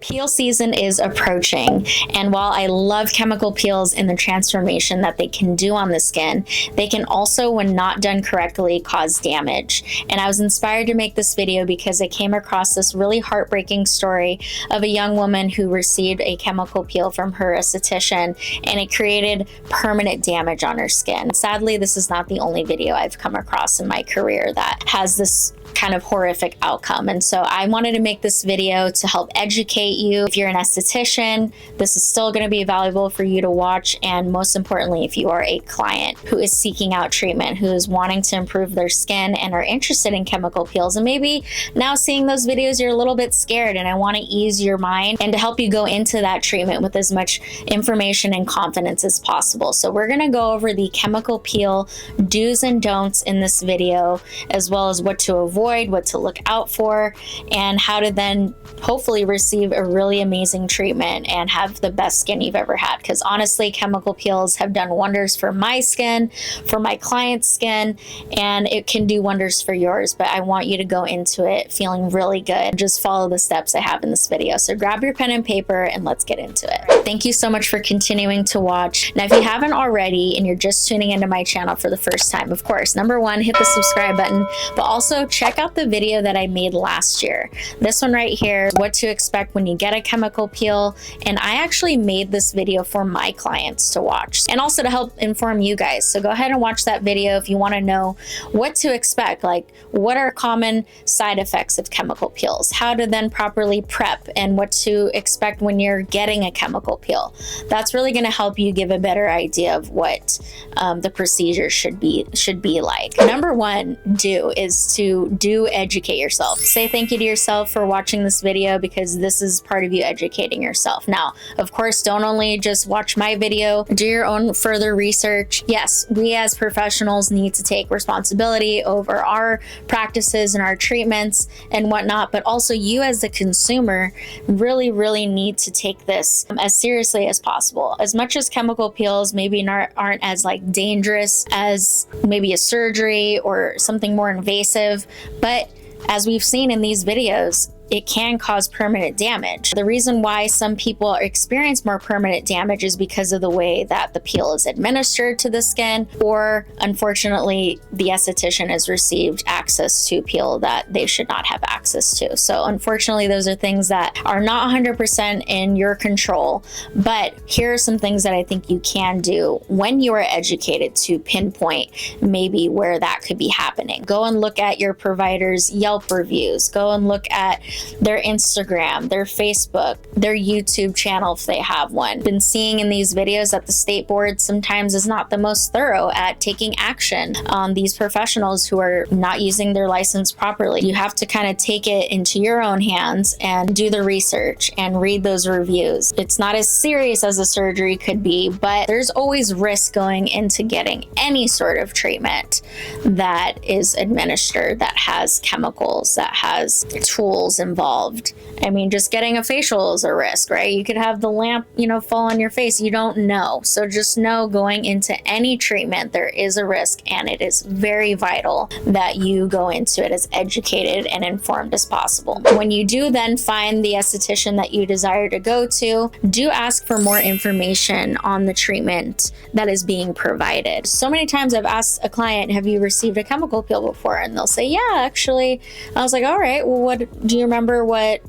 Peel season is approaching, and while I love chemical peels and the transformation that they can do on the skin, they can also, when not done correctly, cause damage. And I was inspired to make this video because I came across this really heartbreaking story of a young woman who received a chemical peel from her esthetician, and it created permanent damage on her skin. Sadly, this is not the only video I've come across in my career that has this kind of horrific outcome. And so I wanted to make this video to help educate you. If you're an esthetician, this is still going to be valuable for you to watch. And most importantly, if you are a client who is seeking out treatment, who is wanting to improve their skin and are interested in chemical peels, and maybe now seeing those videos, you're a little bit scared, and I want to ease your mind and to help you go into that treatment with as much information and confidence as possible. So we're going to go over the chemical peel do's and don'ts in this video, as well as what to avoid, what to look out for, and how to then hopefully receive a really amazing treatment and have the best skin you've ever had. Because honestly, chemical peels have done wonders for my skin, for my client's skin, and it can do wonders for yours. But I want you to go into it feeling really good. Just follow the steps I have in this video. So grab your pen and paper and let's get into it. Thank you so much for continuing to watch. Now, if you haven't already and you're just tuning into my channel for the first time, of course, number one, hit the subscribe button, but also check out the video that I made last year. This one right here, what to expect when you get a chemical peel. And I actually made this video for my clients to watch and also to help inform you guys. So go ahead and watch that video if you want to know what to expect, like what are common side effects of chemical peels, how to then properly prep, and what to expect when you're getting a chemical peel. That's really going to help you give a better idea of what the procedure should be like. Number one is to educate yourself. Say thank you to yourself for watching this video, because this is part of you educating yourself. Now, of course, don't only just watch my video, do your own further research. Yes, we as professionals need to take responsibility over our practices and our treatments and whatnot, but also you as the consumer really need to take this as seriously as possible. As much as chemical peels maybe aren't as like dangerous as maybe a surgery or something more invasive, but as we've seen in these videos, it can cause permanent damage. The reason why some people experience more permanent damage is because of the way that the peel is administered to the skin, or unfortunately, the esthetician has received access to peel that they should not have access to. So unfortunately, those are things that are not 100% in your control, but here are some things that I think you can do when you are educated to pinpoint maybe where that could be happening. Go and look at your provider's Yelp reviews. Go and look at their Instagram, their Facebook, their YouTube channel if they have one. Been seeing in these videos that the state board sometimes is not the most thorough at taking action on these professionals who are not using their license properly. You have to kind of take it into your own hands and do the research and read those reviews. It's not as serious as a surgery could be, but there's always risk going into getting any sort of treatment that is administered, that has chemicals, that has tools involved. I mean, just getting a facial is a risk, right? You could have the lamp, fall on your face. You don't know. So just know going into any treatment, there is a risk, and it is very vital that you go into it as educated and informed as possible. When you do then find the esthetician that you desire to go to, do ask for more information on the treatment that is being provided. So many times I've asked a client, have you received a chemical peel before? And they'll say, yeah, actually. I was like, all right, well, what do you remember what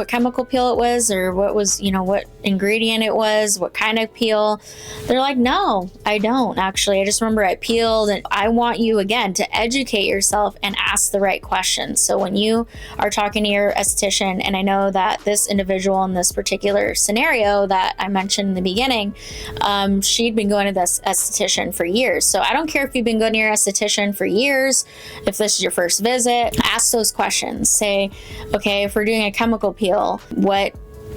chemical peel it was, or what was, what ingredient it was, what kind of peel? They're like, no, I don't actually. I just remember I peeled. And I want you, again, to educate yourself and ask the right questions. So when you are talking to your esthetician, and I know that this individual in this particular scenario that I mentioned in the beginning, she'd been going to this esthetician for years. So I don't care if you've been going to your esthetician for years, if this is your first visit, ask those questions. Say, okay, if we're doing a chemical peel, what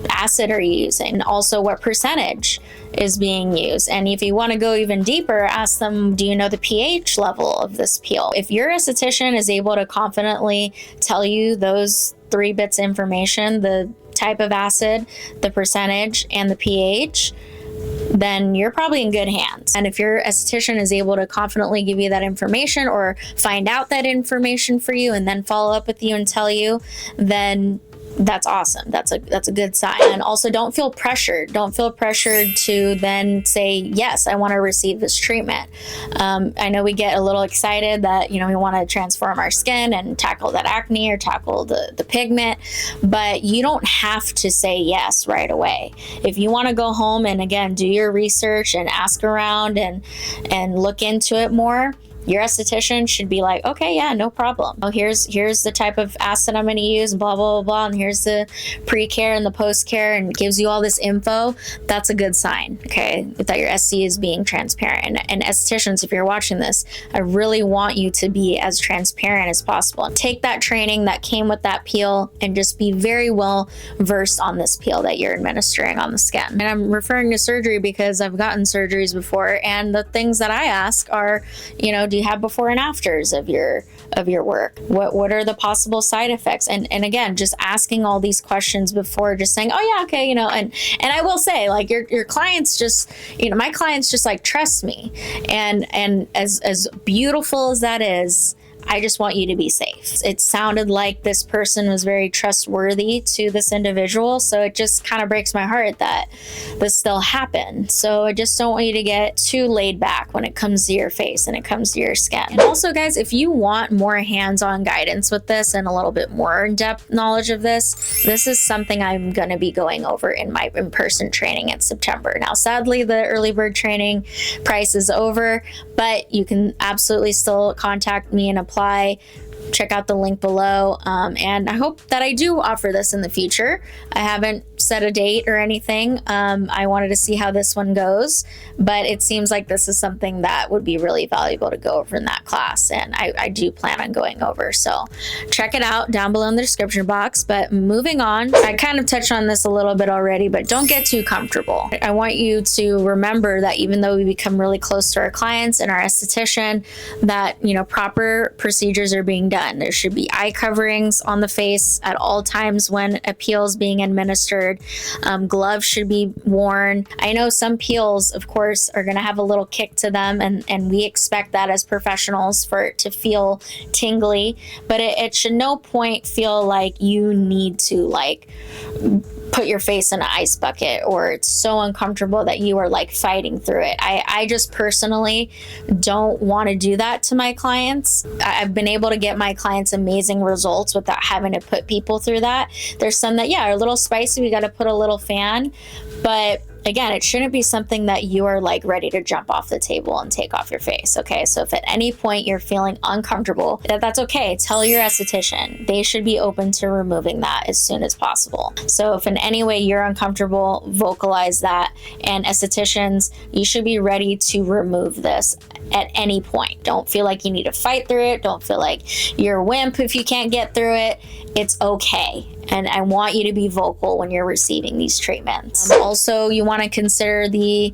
acid are you using? And also, what percentage is being used? And if you want to go even deeper, ask them, do you know the pH level of this peel? If your esthetician is able to confidently tell you those 3 bits of information, the type of acid, the percentage, and the pH, then you're probably in good hands. And if your esthetician is able to confidently give you that information, or find out that information for you and then follow up with you and tell you, then that's awesome. That's a good sign. And also, don't feel pressured. Don't feel pressured to then say, yes, I want to receive this treatment. I know we get a little excited that, you know, we want to transform our skin and tackle that acne or tackle the pigment, but you don't have to say yes right away. If you want to go home and again, do your research and ask around and look into it more, your esthetician should be like, okay, yeah, no problem. Oh, here's the type of acid I'm going to use, blah, blah, blah, blah, and here's the pre-care and the post-care, and gives you all this info. That's a good sign, okay, that your SC is being transparent. And estheticians, if you're watching this, I really want you to be as transparent as possible. Take that training that came with that peel and just be very well versed on this peel that you're administering on the skin. And I'm referring to surgery because I've gotten surgeries before, and the things that I ask are, you know, do you have before and afters of your work? What are the possible side effects? And again, just asking all these questions before just saying, oh yeah, okay, you know, and I will say, like, your clients just, you know, my clients just like trust me. And as beautiful as that is, I just want you to be safe. It sounded like this person was very trustworthy to this individual, so it just kind of breaks my heart that this still happened. So I just don't want you to get too laid back when it comes to your face and it comes to your skin. And also, guys, if you want more hands-on guidance with this and a little bit more in-depth knowledge of this is something I'm going to be going over in my in-person training in September. Now, sadly, the early bird training price is over, but you can absolutely still contact me and apply. Check out the link below. And I hope that I do offer this in the future. I haven't set a date or anything. I wanted to see how this one goes, but it seems like this is something that would be really valuable to go over in that class. And I do plan on going over. So check it out down below in the description box. But moving on, I kind of touched on this a little bit already, but don't get too comfortable. I want you to remember that even though we become really close to our clients and our esthetician, that, you know, proper procedures are being done. There should be eye coverings on the face at all times when a peel is being administered. Gloves should be worn. I know some peels, of course, are going to have a little kick to them, and we expect that as professionals for it to feel tingly, but it should no point feel like you need to like put your face in an ice bucket, or it's so uncomfortable that you are like fighting through it. I just personally don't want to do that to my clients. I've been able to get my clients amazing results without having to put people through that. There's some that, yeah, are a little spicy. We got to put a little fan, but again, it shouldn't be something that you are like ready to jump off the table and take off your face. Okay, so if at any point you're feeling uncomfortable, that's okay. Tell your esthetician. They should be open to removing that as soon as possible. So if in any way you're uncomfortable, vocalize that. And estheticians, you should be ready to remove this at any point. Don't feel like you need to fight through it. Don't feel like you're a wimp if you can't get through it. It's okay. And I want you to be vocal when you're receiving these treatments. Also, you want to consider the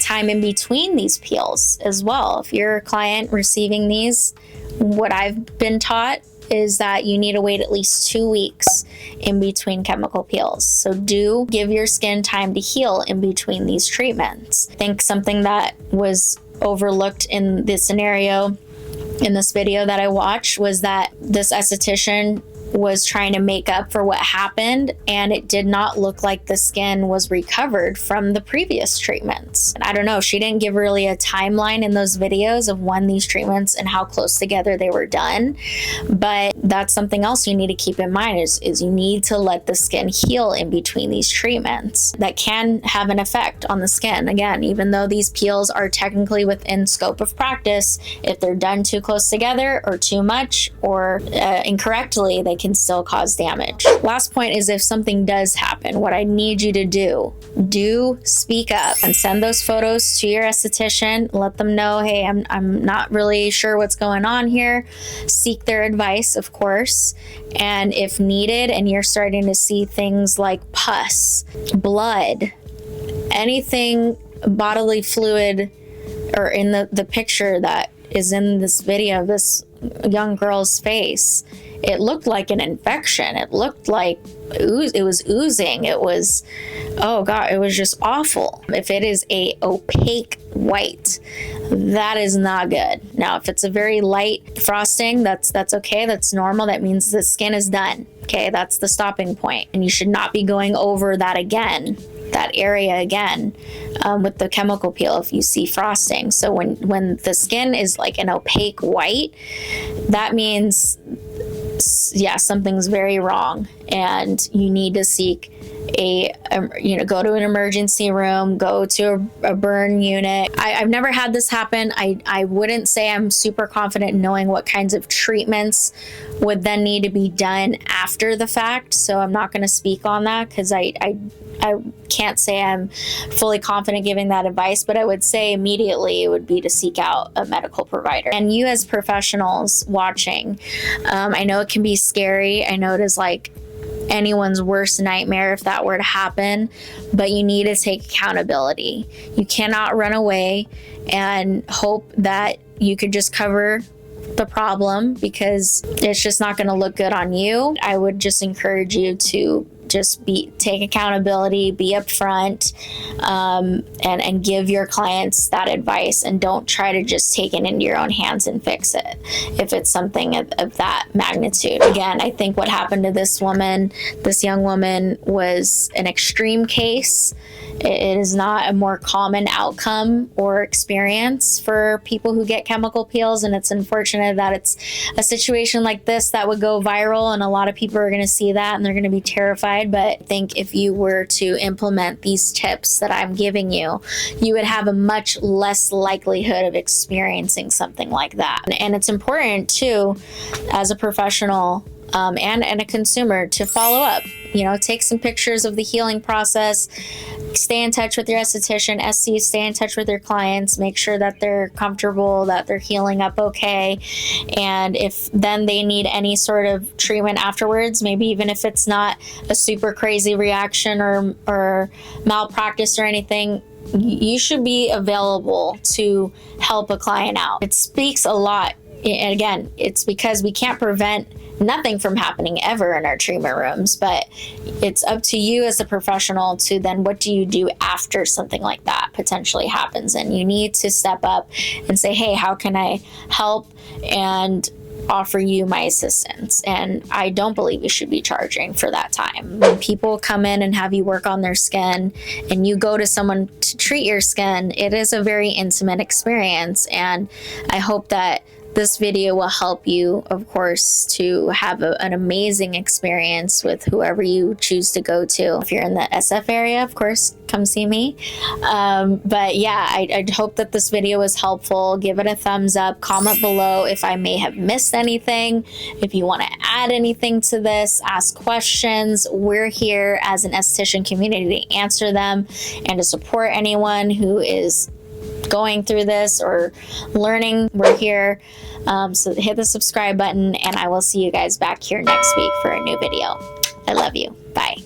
time in between these peels as well. If you're a client receiving these, what I've been taught is that you need to wait at least 2 weeks in between chemical peels. So do give your skin time to heal in between these treatments. I think something that was overlooked in this scenario, in this video that I watched, was that this esthetician was trying to make up for what happened, and it did not look like the skin was recovered from the previous treatments. And I don't know, she didn't give really a timeline in those videos of when these treatments and how close together they were done, but that's something else you need to keep in mind is you need to let the skin heal in between these treatments. That can have an effect on the skin. Again, even though these peels are technically within scope of practice, if they're done too close together or too much or incorrectly, they can still cause damage. Last point is, if something does happen, what I need you to do speak up and send those photos to your esthetician. Let them know, hey, I'm not really sure what's going on here. Seek their advice, of course. And if needed, and you're starting to see things like pus, blood, anything bodily fluid, or in the picture that is in this video of this young girl's face, it looked like an infection. It looked like it was oozing. It was, oh God, it was just awful. If it is a opaque white, that is not good. Now, if it's a very light frosting, that's okay. That's normal. That means the skin is done. Okay, that's the stopping point. And you should not be going over that again, that area again, with the chemical peel if you see frosting. So when the skin is like an opaque white, that means, yeah, something's very wrong, and you need to seek go to an emergency room, go to a burn unit. I've never had this happen. I wouldn't say I'm super confident knowing what kinds of treatments would then need to be done after the fact. So I'm not going to speak on that because I can't say I'm fully confident giving that advice, but I would say immediately it would be to seek out a medical provider. And you as professionals watching, I know it can be scary. I know it is like anyone's worst nightmare if that were to happen, but you need to take accountability. You cannot run away and hope that you could just cover the problem, because it's just not going to look good on you. I would just encourage you to just take accountability, be upfront, and give your clients that advice, and don't try to just take it into your own hands and fix it if it's something of that magnitude. Again, I think what happened to this young woman, was an extreme case. It is not a more common outcome or experience for people who get chemical peels, and it's unfortunate that it's a situation like this that would go viral, and a lot of people are going to see that and they're going to be terrified. But I think if you were to implement these tips that I'm giving you, you would have a much less likelihood of experiencing something like that. And it's important too, as a professional and a consumer, to follow up. Take some pictures of the healing process, stay in touch with your esthetician, SC, stay in touch with your clients, make sure that they're comfortable, that they're healing up okay. And if then they need any sort of treatment afterwards, maybe even if it's not a super crazy reaction or malpractice or anything, you should be available to help a client out. It speaks a lot. And again, it's because we can't prevent nothing from happening ever in our treatment rooms, but it's up to you as a professional to then, what do you do after something like that potentially happens? And you need to step up and say, hey, how can I help, and offer you my assistance. And I don't believe you should be charging for that time. When people come in and have you work on their skin, and you go to someone to treat your skin, it is a very intimate experience. And I hope that this video will help you, of course, to have an amazing experience with whoever you choose to go to. If you're in the SF area, of course, come see me. But yeah, I hope that this video was helpful. Give it a thumbs up. Comment below if I may have missed anything. If you want to add anything to this, ask questions. We're here as an esthetician community to answer them and to support anyone who is going through this or learning. We're here. So hit the subscribe button, and I will see you guys back here next week for a new video. I love you. Bye.